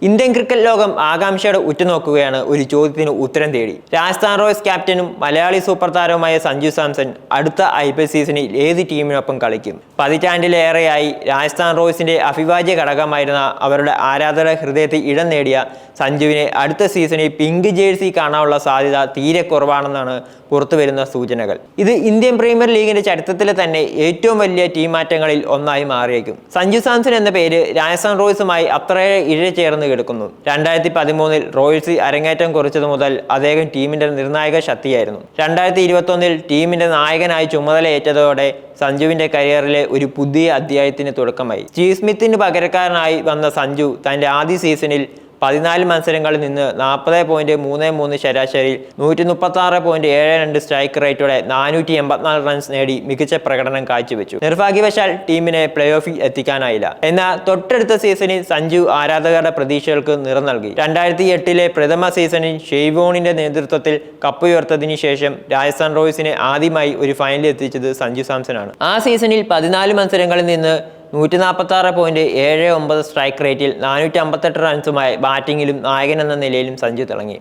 Indian cricket ലോകം ആകാംക്ഷയോടെ ഉറ്റുനോക്കുകയാണ് ഒരു ചോദ്യത്തിന് ഉത്തരം തേടി. രാജസ്ഥാൻ റോയൽസ് ക്യാപ്റ്റനും മലയാളി സൂപ്പർ താരവുമായ സഞ്ജു സാംസൺ അടുത്ത IPL സീസണിൽ ഏത് ടീമിനൊപ്പം കളിക്കും? പതിറ്റാണ്ടിലേറെയായി രാജസ്ഥാൻ റോയൽസിന്റെ അവിഭാജ്യ ഘടകമായിരുന്ന അവരുടെ ആരാധക ഹൃദയത്തിൽ ഇടം നേടിയ സഞ്ജുവിനെ അടുത്ത സീസണിൽ പിങ്ക് ജേഴ്സി കാണാനുള്ള സാധ്യത തീരെ കുറവാണെന്നാണ് പുറത്തുവരുന്ന സൂചനകൾ. ഇത് ഇന്ത്യൻ പ്രീമിയർ ലീഗിന്റെ ചരിത്രത്തിലെ തന്നെ ഏറ്റവും വലിയ ടീം മാറ്റങ്ങളിൽ ഒന്നായി മാറിയേക്കും. സഞ്ജു സാംസൺ എന്ന പേര് രാജസ്ഥാൻ റോയൽസുമായി അത്രയേറെ ഇഴചേർന്ന് കിടക്കുന്നു. 2013 റോയൽസിൽ അരങ്ങേറ്റം കുറിച്ചതു മുതൽ അദ്ദേഹം ടീമിന്റെ നിർണായക ശക്തിയായിരുന്നു. 2021 ടീമിന്റെ നായകനായി ചുമതലയേറ്റതോടെ സഞ്ജുവിന്റെ കരിയറിലെ ഒരു പുതിയ അധ്യായത്തിന് തുടക്കമായി. സ്റ്റീവ് സ്മിത്തിന് പകരക്കാരനായി വന്ന സഞ്ജു തന്റെ ആദ്യ സീസണിൽ 14 മത്സരങ്ങളിൽ നിന്ന് 40.33 ശരാശരി 136.72 സ്ട്രൈക്ക് റേറ്റോടെ 484 റൺസ് നേടി മികച്ച പ്രകടനം കാഴ്ചവെച്ചു. നിർഭാഗ്യവശാൽ ടീമിനെ പ്ലേ ഓഫിൽ എത്തിക്കാനായില്ല. എന്നാൽ തൊട്ടടുത്ത സീസണിൽ സഞ്ജു ആരാധകരുടെ പ്രതീക്ഷകൾക്ക് നിറം നൽകി. 2008 പ്രഥമ സീസണിൽ ഷെയ്വോണിന്റെ നേതൃത്വത്തിൽ കപ്പുയർത്തതിനു ശേഷം രാജസ്ഥാൻ റോയൽസിനെ ആദ്യമായി ഒരു ഫൈനലിൽ എത്തിച്ചത് സഞ്ജു സാംസൺ ആണ്. ആ സീസണിൽ 14 മത്സരങ്ങളിൽ നിന്ന് 146.79 സ്ട്രൈക്ക് റേറ്റിൽ 458 റൺസുമായി ബാറ്റിംഗിലും നായകൻ എന്ന നിലയിലും സഞ്ജു തിളങ്ങി.